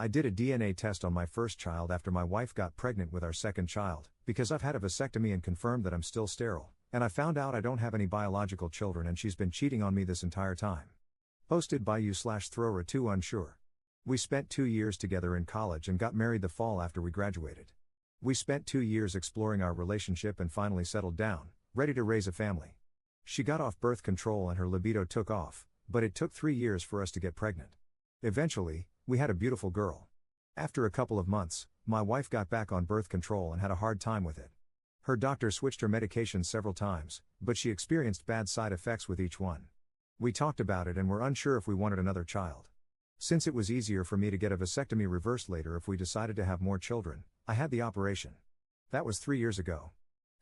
I did a DNA test on my first child after my wife got pregnant with our second child, because I've had a vasectomy and confirmed that I'm still sterile, and I found out I don't have any biological children and she's been cheating on me this entire time. Posted by you/Throra2 unsure. We spent 2 years together in college and got married the fall after we graduated. We spent 2 years exploring our relationship and finally settled down, ready to raise a family. She got off birth control and her libido took off, but it took 3 years for us to get pregnant. Eventually, we had a beautiful girl. After a couple of months, my wife got back on birth control and had a hard time with it. Her doctor switched her medications several times, but she experienced bad side effects with each one. We talked about it and were unsure if we wanted another child. Since it was easier for me to get a vasectomy reversed later if we decided to have more children, I had the operation. That was 3 years ago.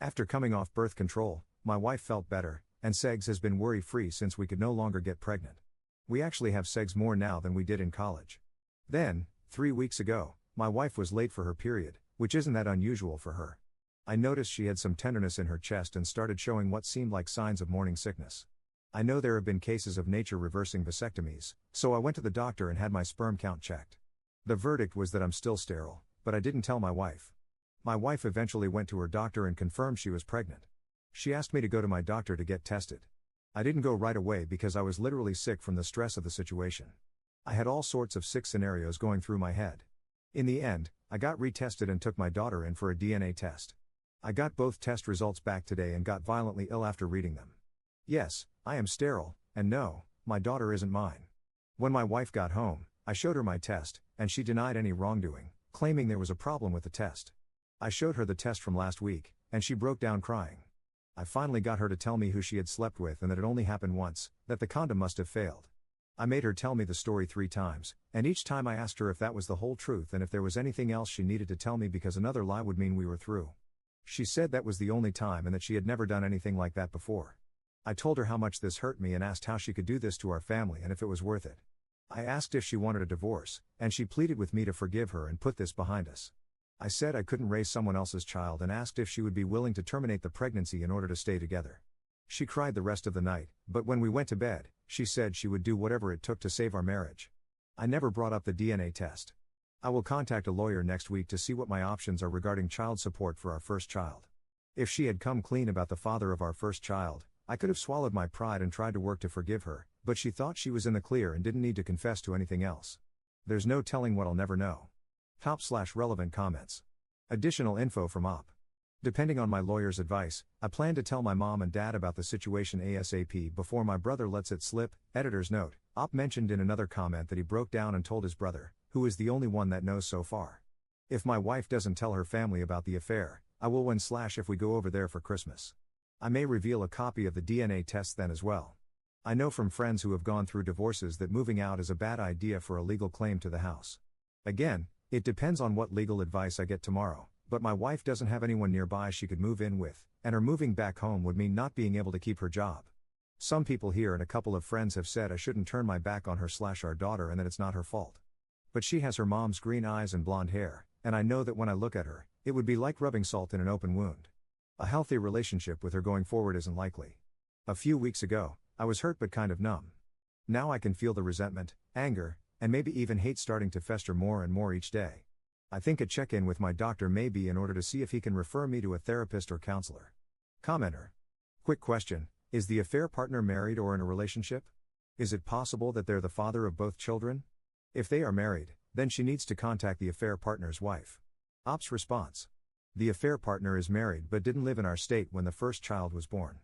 After coming off birth control, my wife felt better, and Segs has been worry-free since we could no longer get pregnant. We actually have Segs more now than we did in college. Then, 3 weeks ago, my wife was late for her period, which isn't that unusual for her. I noticed she had some tenderness in her chest and started showing what seemed like signs of morning sickness. I know there have been cases of nature reversing vasectomies, so I went to the doctor and had my sperm count checked. The verdict was that I'm still sterile, but I didn't tell my wife. My wife eventually went to her doctor and confirmed she was pregnant. She asked me to go to my doctor to get tested. I didn't go right away because I was literally sick from the stress of the situation. I had all sorts of sick scenarios going through my head. In the end, I got retested and took my daughter in for a DNA test. I got both test results back today and got violently ill after reading them. Yes, I am sterile, and no, my daughter isn't mine. When my wife got home, I showed her my test, and she denied any wrongdoing, claiming there was a problem with the test. I showed her the test from last week, and she broke down crying. I finally got her to tell me who she had slept with and that it only happened once, that the condom must have failed. I made her tell me the story 3 times, and each time I asked her if that was the whole truth and if there was anything else she needed to tell me because another lie would mean we were through. She said that was the only time and that she had never done anything like that before. I told her how much this hurt me and asked how she could do this to our family and if it was worth it. I asked if she wanted a divorce, and she pleaded with me to forgive her and put this behind us. I said I couldn't raise someone else's child and asked if she would be willing to terminate the pregnancy in order to stay together. She cried the rest of the night, but when we went to bed, she said she would do whatever it took to save our marriage. I never brought up the DNA test. I will contact a lawyer next week to see what my options are regarding child support for our first child. If she had come clean about the father of our first child, I could have swallowed my pride and tried to work to forgive her, but she thought she was in the clear and didn't need to confess to anything else. There's no telling what I'll never know. Top/relevant comments. Additional info from OP. Depending on my lawyer's advice, I plan to tell my mom and dad about the situation ASAP before my brother lets it slip. Editor's note, OP mentioned in another comment that he broke down and told his brother, who is the only one that knows so far. If my wife doesn't tell her family about the affair, I will if we go over there for Christmas. I may reveal a copy of the DNA test then as well. I know from friends who have gone through divorces that moving out is a bad idea for a legal claim to the house. Again, it depends on what legal advice I get tomorrow, but my wife doesn't have anyone nearby she could move in with, and her moving back home would mean not being able to keep her job. Some people here and a couple of friends have said I shouldn't turn my back on her/our daughter and that it's not her fault. But she has her mom's green eyes and blonde hair, and I know that when I look at her, it would be like rubbing salt in an open wound. A healthy relationship with her going forward isn't likely. A few weeks ago, I was hurt but kind of numb. Now I can feel the resentment, anger, and maybe even hate starting to fester more and more each day. I think a check-in with my doctor may be in order to see if he can refer me to a therapist or counselor. Commenter. Quick question, is the affair partner married or in a relationship? Is it possible that they're the father of both children? If they are married, then she needs to contact the affair partner's wife. OP's response. The affair partner is married but didn't live in our state when the first child was born.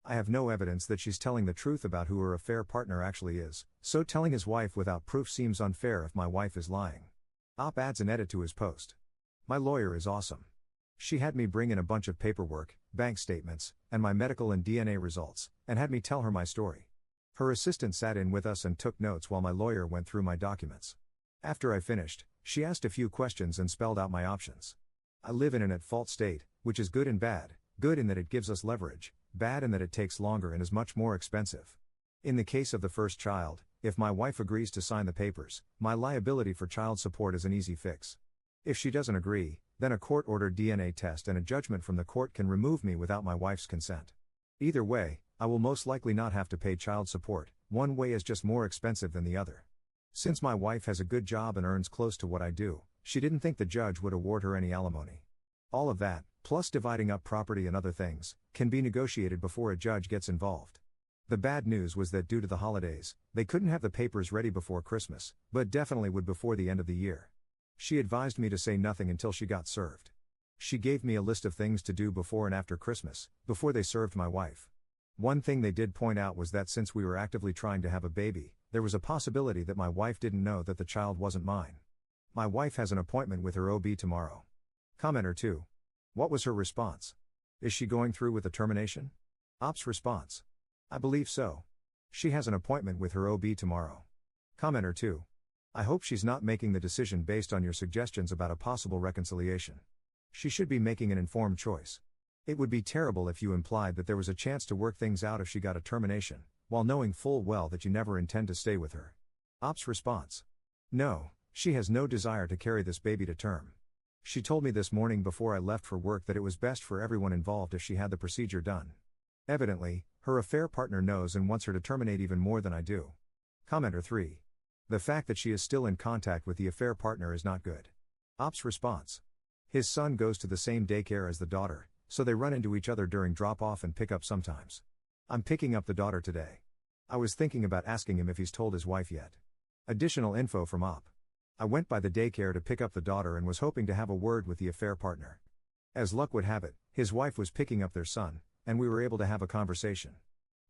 I have no evidence that she's telling the truth about who her affair partner actually is, so telling his wife without proof seems unfair if my wife is lying. OP adds an edit to his post. My lawyer is awesome. She had me bring in a bunch of paperwork, bank statements, and my medical and DNA results, and had me tell her my story. Her assistant sat in with us and took notes while my lawyer went through my documents. After I finished, she asked a few questions and spelled out my options. I live in an at-fault state, which is good and bad, good in that it gives us leverage, bad in that it takes longer and is much more expensive. In the case of the first child, if my wife agrees to sign the papers, my liability for child support is an easy fix. If she doesn't agree, then a court-ordered DNA test and a judgment from the court can remove me without my wife's consent. Either way, I will most likely not have to pay child support. One way is just more expensive than the other. Since my wife has a good job and earns close to what I do, she didn't think the judge would award her any alimony. All of that, plus dividing up property and other things, can be negotiated before a judge gets involved. The bad news was that due to the holidays, they couldn't have the papers ready before Christmas, but definitely would before the end of the year. She advised me to say nothing until she got served. She gave me a list of things to do before and after Christmas, before they served my wife. One thing they did point out was that since we were actively trying to have a baby, there was a possibility that my wife didn't know that the child wasn't mine. My wife has an appointment with her OB tomorrow. Commenter 2. What was her response? Is she going through with the termination? Ops response. I believe so. She has an appointment with her OB tomorrow. Commenter 2. I hope she's not making the decision based on your suggestions about a possible reconciliation. She should be making an informed choice. It would be terrible if you implied that there was a chance to work things out if she got a termination, while knowing full well that you never intend to stay with her. Ops response. No, she has no desire to carry this baby to term. She told me this morning before I left for work that it was best for everyone involved if she had the procedure done. Evidently, her affair partner knows and wants her to terminate even more than I do. Commenter 3. The fact that she is still in contact with the affair partner is not good. Ops response. His son goes to the same daycare as the daughter, so they run into each other during drop-off and pick-up sometimes. I'm picking up the daughter today. I was thinking about asking him if he's told his wife yet. Additional info from Op. I went by the daycare to pick up the daughter and was hoping to have a word with the affair partner. As luck would have it, his wife was picking up their son, and we were able to have a conversation.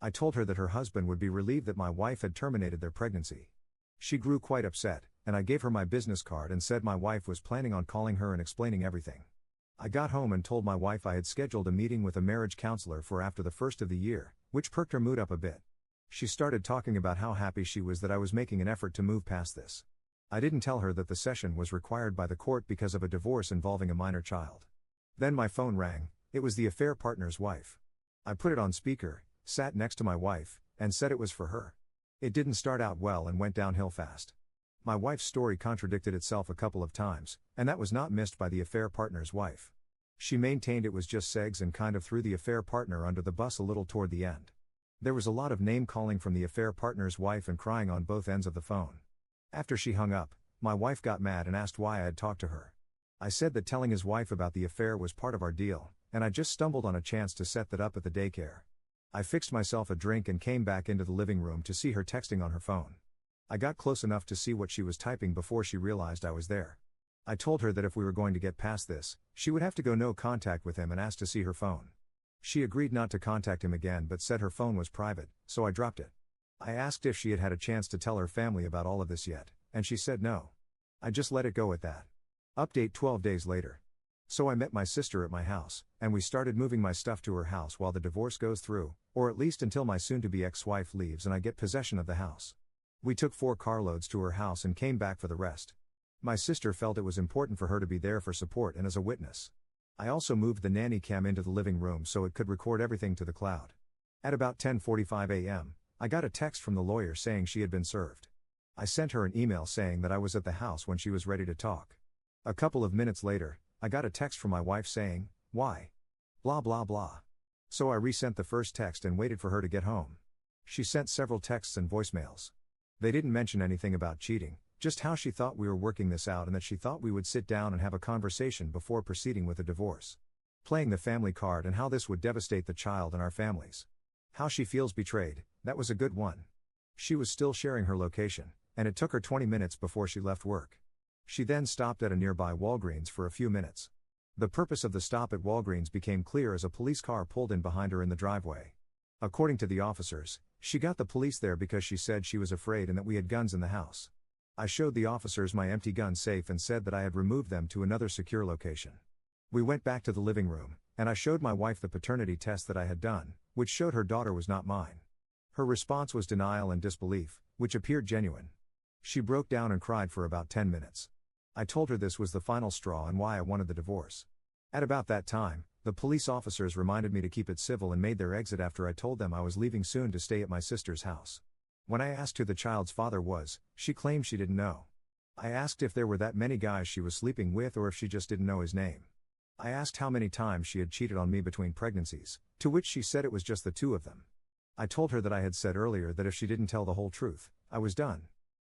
I told her that her husband would be relieved that my wife had terminated their pregnancy. She grew quite upset, and I gave her my business card and said my wife was planning on calling her and explaining everything. I got home and told my wife I had scheduled a meeting with a marriage counselor for after the first of the year, which perked her mood up a bit. She started talking about how happy she was that I was making an effort to move past this. I didn't tell her that the session was required by the court because of a divorce involving a minor child. Then my phone rang. It was the affair partner's wife. I put it on speaker, sat next to my wife, and said it was for her. It didn't start out well and went downhill fast. My wife's story contradicted itself a couple of times, and that was not missed by the affair partner's wife. She maintained it was just segs and kind of threw the affair partner under the bus a little toward the end. There was a lot of name-calling from the affair partner's wife and crying on both ends of the phone. After she hung up, my wife got mad and asked why I had talked to her. I said that telling his wife about the affair was part of our deal, and I just stumbled on a chance to set that up at the daycare. I fixed myself a drink and came back into the living room to see her texting on her phone. I got close enough to see what she was typing before she realized I was there. I told her that if we were going to get past this, she would have to go no contact with him and ask to see her phone. She agreed not to contact him again but said her phone was private, so I dropped it. I asked if she had had a chance to tell her family about all of this yet, and she said no. I just let it go at that. Update 12 days later. So I met my sister at my house, and we started moving my stuff to her house while the divorce goes through, or at least until my soon-to-be ex-wife leaves and I get possession of the house. We took 4 carloads to her house and came back for the rest. My sister felt it was important for her to be there for support and as a witness. I also moved the nanny cam into the living room so it could record everything to the cloud. At about 10:45 a.m., I got a text from the lawyer saying she had been served. I sent her an email saying that I was at the house when she was ready to talk. A couple of minutes later, I got a text from my wife saying, "Why? Blah blah blah." So I resent the first text and waited for her to get home. She sent several texts and voicemails. They didn't mention anything about cheating, just how she thought we were working this out and that she thought we would sit down and have a conversation before proceeding with a divorce. Playing the family card and how this would devastate the child and our families. How she feels betrayed, that was a good one. She was still sharing her location, and it took her 20 minutes before she left work. She then stopped at a nearby Walgreens for a few minutes. The purpose of the stop at Walgreens became clear as a police car pulled in behind her in the driveway. According to the officers, she got the police there because she said she was afraid and that we had guns in the house. I showed the officers my empty gun safe and said that I had removed them to another secure location. We went back to the living room, and I showed my wife the paternity test that I had done, which showed her daughter was not mine. Her response was denial and disbelief, which appeared genuine. She broke down and cried for about 10 minutes. I told her this was the final straw and why I wanted the divorce. At about that time, the police officers reminded me to keep it civil and made their exit after I told them I was leaving soon to stay at my sister's house. When I asked who the child's father was, she claimed she didn't know. I asked if there were that many guys she was sleeping with or if she just didn't know his name. I asked how many times she had cheated on me between pregnancies, to which she said it was just the 2 of them. I told her that I had said earlier that if she didn't tell the whole truth, I was done.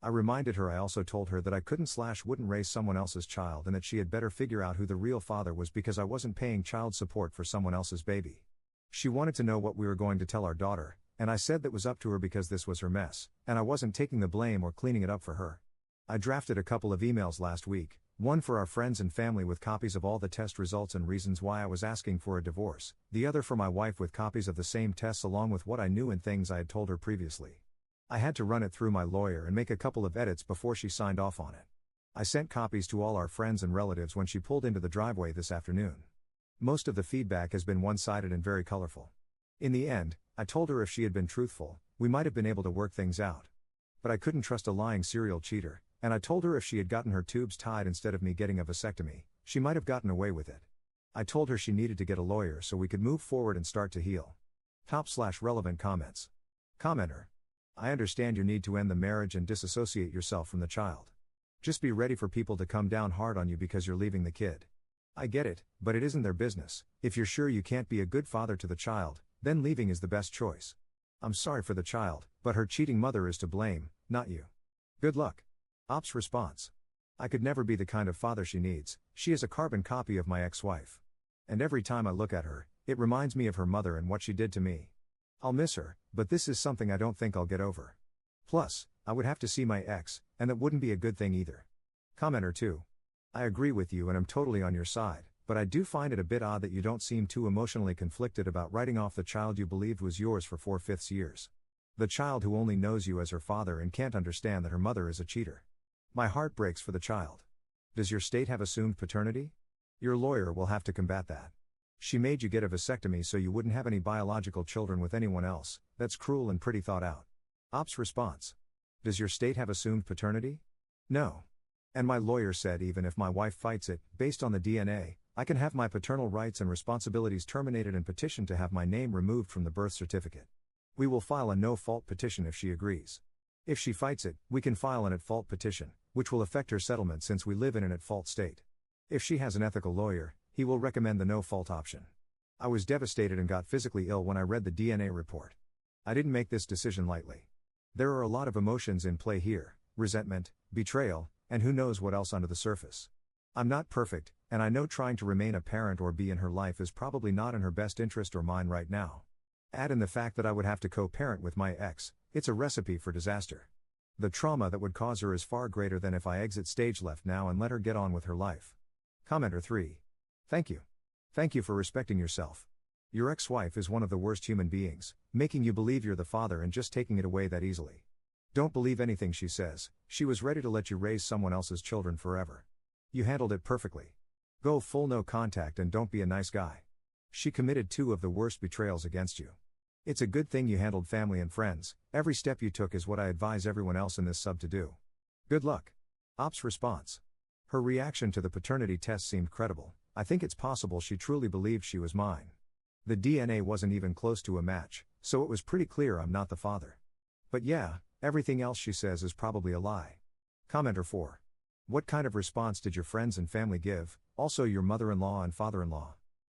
I reminded her I also told her that I couldn't/wouldn't raise someone else's child and that she had better figure out who the real father was because I wasn't paying child support for someone else's baby. She wanted to know what we were going to tell our daughter, and I said that was up to her because this was her mess, and I wasn't taking the blame or cleaning it up for her. I drafted a couple of emails last week, one for our friends and family with copies of all the test results and reasons why I was asking for a divorce, the other for my wife with copies of the same tests along with what I knew and things I had told her previously. I had to run it through my lawyer and make a couple of edits before she signed off on it. I sent copies to all our friends and relatives when she pulled into the driveway this afternoon. Most of the feedback has been one-sided and very colorful. In the end, I told her if she had been truthful, we might have been able to work things out. But I couldn't trust a lying serial cheater, and I told her if she had gotten her tubes tied instead of me getting a vasectomy, she might have gotten away with it. I told her she needed to get a lawyer so we could move forward and start to heal. Top/relevant comments. Commenter. I understand your need to end the marriage and disassociate yourself from the child. Just be ready for people to come down hard on you because you're leaving the kid. I get it, but it isn't their business. If you're sure you can't be a good father to the child, then leaving is the best choice. I'm sorry for the child, but her cheating mother is to blame, not you. Good luck. Ops response. I could never be the kind of father she needs. She is a carbon copy of my ex-wife. And every time I look at her, it reminds me of her mother and what she did to me. I'll miss her, but this is something I don't think I'll get over. Plus, I would have to see my ex, and that wouldn't be a good thing either. Commenter 2. I agree with you and I'm totally on your side, but I do find it a bit odd that you don't seem too emotionally conflicted about writing off the child you believed was yours for 4/5 years. The child who only knows you as her father and can't understand that her mother is a cheater. My heart breaks for the child. Does your state have assumed paternity? Your lawyer will have to combat that. She made you get a vasectomy so you wouldn't have any biological children with anyone else. That's cruel and pretty thought out. Ops response. Does your state have assumed paternity? No. And my lawyer said even if my wife fights it, based on the DNA, I can have my paternal rights and responsibilities terminated and petition to have my name removed from the birth certificate. We will file a no-fault petition if she agrees. If she fights it, we can file an at-fault petition, which will affect her settlement since we live in an at-fault state. If she has an ethical lawyer, he will recommend the no-fault option. I was devastated and got physically ill when I read the DNA report. I didn't make this decision lightly. There are a lot of emotions in play here, resentment, betrayal, and who knows what else under the surface. I'm not perfect, and I know trying to remain a parent or be in her life is probably not in her best interest or mine right now. Add in the fact that I would have to co-parent with my ex, it's a recipe for disaster. The trauma that would cause her is far greater than if I exit stage left now and let her get on with her life. Commenter 3. Thank you. Thank you for respecting yourself. Your ex-wife is one of the worst human beings, making you believe you're the father and just taking it away that easily. Don't believe anything she says. She was ready to let you raise someone else's children forever. You handled it perfectly. Go full no contact and don't be a nice guy. She committed 2 of the worst betrayals against you. It's a good thing you handled family and friends. Every step you took is what I advise everyone else in this sub to do. Good luck. Ops response. Her reaction to the paternity test seemed credible. I think it's possible she truly believed she was mine. The DNA wasn't even close to a match, so it was pretty clear I'm not the father. But yeah, everything else she says is probably a lie. Commenter 4. What kind of response did your friends and family give, also your mother-in-law and father-in-law?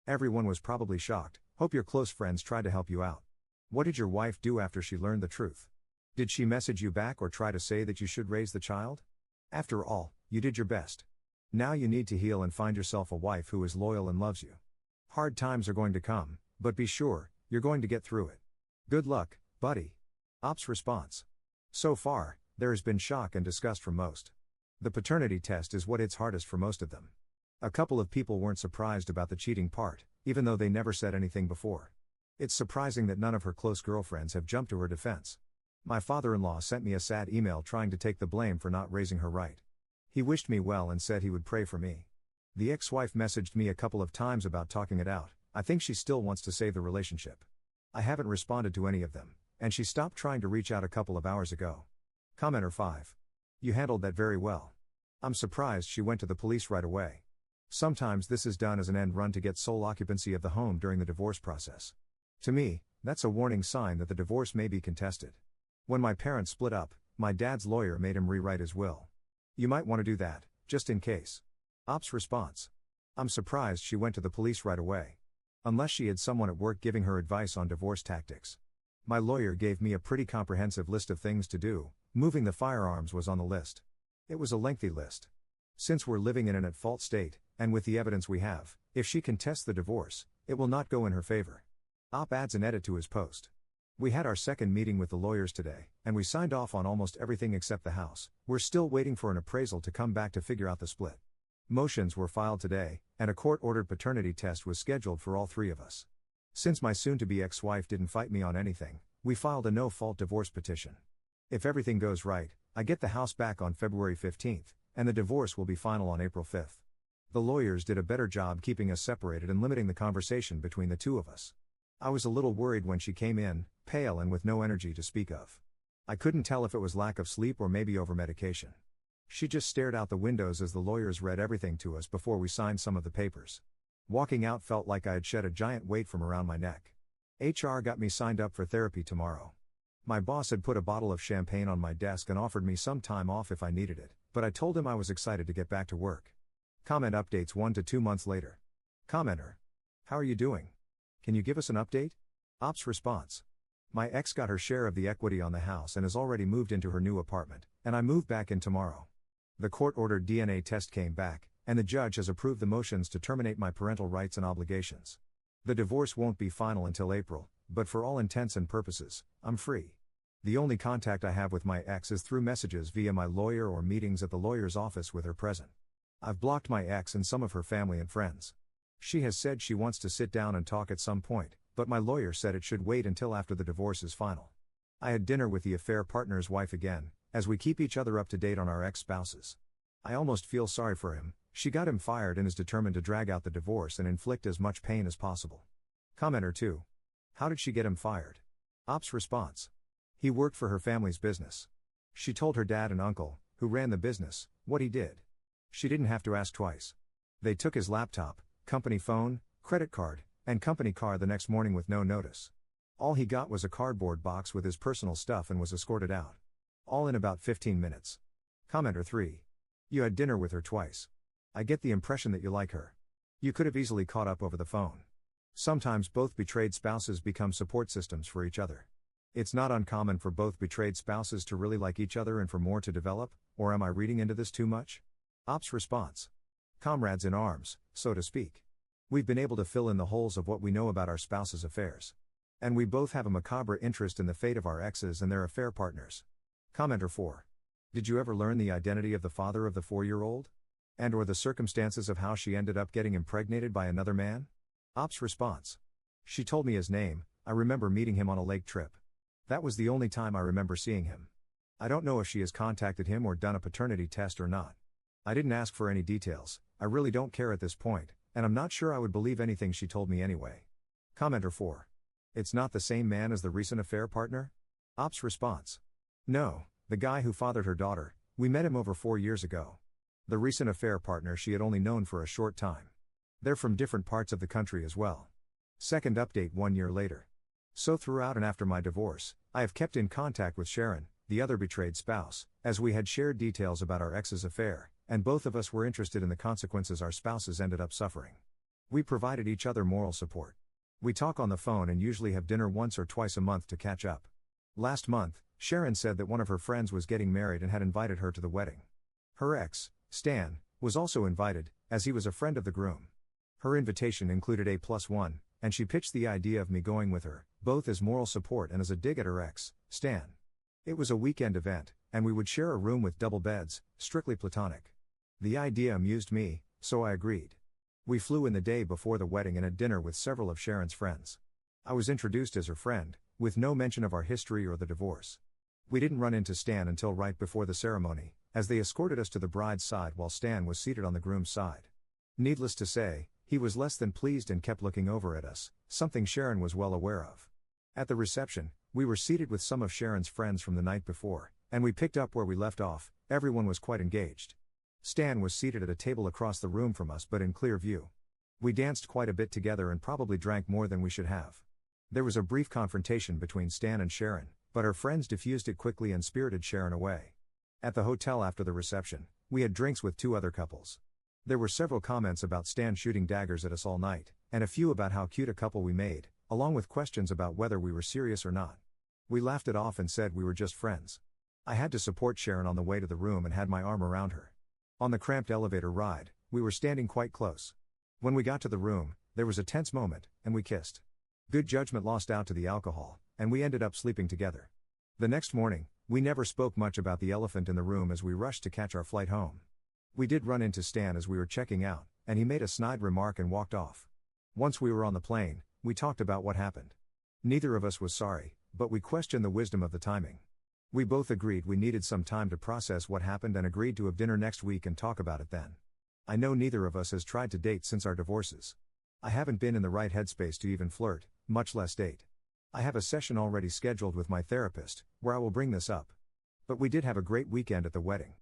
Everyone was probably shocked. Hope your close friends tried to help you out. What did your wife do after she learned the truth? Did she message you back or try to say that you should raise the child? After all, you did your best. Now you need to heal and find yourself a wife who is loyal and loves you. Hard times are going to come, but be sure, you're going to get through it. Good luck, buddy. Ops response. So far, there has been shock and disgust from most. The paternity test is what hits hardest for most of them. A couple of people weren't surprised about the cheating part, even though they never said anything before. It's surprising that none of her close girlfriends have jumped to her defense. My father-in-law sent me a sad email trying to take the blame for not raising her right. He wished me well and said he would pray for me. The ex-wife messaged me a couple of times about talking it out. I think she still wants to save the relationship. I haven't responded to any of them, and she stopped trying to reach out a couple of hours ago. Commenter 5. You handled that very well. I'm surprised she went to the police right away. Sometimes this is done as an end run to get sole occupancy of the home during the divorce process. To me, that's a warning sign that the divorce may be contested. When my parents split up, my dad's lawyer made him rewrite his will. You might want to do that, just in case. Ops response. I'm surprised she went to the police right away. Unless she had someone at work giving her advice on divorce tactics. My lawyer gave me a pretty comprehensive list of things to do, Moving the firearms was on the list. It was a lengthy list. Since we're living in an at-fault state, and with the evidence we have, if she contests the divorce, it will not go in her favor. Op adds an edit to his post. We had our second meeting with the lawyers today, and we signed off on almost everything except the house. We're still waiting for an appraisal to come back to figure out the split. Motions were filed today, and a court-ordered paternity test was scheduled for all three of us. Since my soon-to-be ex-wife didn't fight me on anything, we filed a no-fault divorce petition. If everything goes right, I get the house back on February 15th, and the divorce will be final on April 5th. The lawyers did a better job keeping us separated and limiting the conversation between the two of us. I was a little worried when she came in, pale and with no energy to speak of. I couldn't tell if it was lack of sleep or maybe over-medication. She just stared out the windows as the lawyers read everything to us before we signed some of the papers. Walking out felt like I had shed a giant weight from around my neck. HR got me signed up for therapy tomorrow. My boss had put a bottle of champagne on my desk and offered me some time off if I needed it, but I told him I was excited to get back to work. Comment updates 1 to 2 months later. Commenter: how are you doing? Can you give us an update? Ops response: my ex got her share of the equity on the house and has already moved into her new apartment, and I move back in tomorrow. The court-ordered DNA test came back, and the judge has approved the motions to terminate my parental rights and obligations. The divorce won't be final until April, but for all intents and purposes, I'm free. The only contact I have with my ex is through messages via my lawyer or meetings at the lawyer's office with her present. I've blocked my ex and some of her family and friends. She has said she wants to sit down and talk at some point, but my lawyer said it should wait until after the divorce is final. I had dinner with the affair partner's wife again, as we keep each other up to date on our ex-spouses. I almost feel sorry for him. She got him fired and is determined to drag out the divorce and inflict as much pain as possible. Commenter 2: how did she get him fired? Ops response: he worked for her family's business. She told her dad and uncle, who ran the business, what he did. She didn't have to ask twice. They took his laptop, company phone, credit card, and company car the next morning with no notice. All he got was a cardboard box with his personal stuff and was escorted out. All in about 15 minutes. Commenter 3: you had dinner with her twice. I get the impression that you like her. You could have easily caught up over the phone. Sometimes both betrayed spouses become support systems for each other. It's not uncommon for both betrayed spouses to really like each other and for more to develop, or am I reading into this too much? Ops response: comrades in arms, so to speak. We've been able to fill in the holes of what we know about our spouses' affairs. And we both have a macabre interest in the fate of our exes and their affair partners. Commenter 4: did you ever learn the identity of the father of the 4-year-old? And or the circumstances of how she ended up getting impregnated by another man? Ops response: she told me his name. I remember meeting him on a lake trip. That was the only time I remember seeing him. I don't know if she has contacted him or done a paternity test or not. I didn't ask for any details. I really don't care at this point, and I'm not sure I would believe anything she told me anyway. Commenter 4: it's not the same man as the recent affair partner? Ops response: no, the guy who fathered her daughter. We met him over 4 years ago. The recent affair partner she had only known for a short time. They're from different parts of the country as well. Second update 1 year later. So throughout and after my divorce, I have kept in contact with Sharon, the other betrayed spouse, as we had shared details about our ex's affair, and both of us were interested in the consequences our spouses ended up suffering. We provided each other moral support. We talk on the phone and usually have dinner once or twice a month to catch up. Last month, Sharon said that one of her friends was getting married and had invited her to the wedding. Her ex, Stan, was also invited, as he was a friend of the groom. Her invitation included A+1, and she pitched the idea of me going with her, both as moral support and as a dig at her ex, Stan. It was a weekend event, and we would share a room with double beds, strictly platonic. The idea amused me, so I agreed. We flew in the day before the wedding and had dinner with several of Sharon's friends. I was introduced as her friend, with no mention of our history or the divorce. We didn't run into Stan until right before the ceremony, as they escorted us to the bride's side while Stan was seated on the groom's side. Needless to say, he was less than pleased and kept looking over at us, something Sharon was well aware of. At the reception, we were seated with some of Sharon's friends from the night before, and we picked up where we left off. Everyone was quite engaged. Stan was seated at a table across the room from us but in clear view. We danced quite a bit together and probably drank more than we should have. There was a brief confrontation between Stan and Sharon, but her friends diffused it quickly and spirited Sharon away. At the hotel after the reception, we had drinks with 2 other couples. There were several comments about Stan shooting daggers at us all night, and a few about how cute a couple we made, along with questions about whether we were serious or not. We laughed it off and said we were just friends. I had to support Sharon on the way to the room and had my arm around her. On the cramped elevator ride, we were standing quite close. When we got to the room, there was a tense moment, and we kissed. Good judgment lost out to the alcohol, and we ended up sleeping together. The next morning, we never spoke much about the elephant in the room as we rushed to catch our flight home. We did run into Stan as we were checking out, and he made a snide remark and walked off. Once we were on the plane, we talked about what happened. Neither of us was sorry, but we questioned the wisdom of the timing. We both agreed we needed some time to process what happened and agreed to have dinner next week and talk about it then. I know neither of us has tried to date since our divorces. I haven't been in the right headspace to even flirt, much less date. I have a session already scheduled with my therapist, where I will bring this up. But we did have a great weekend at the wedding.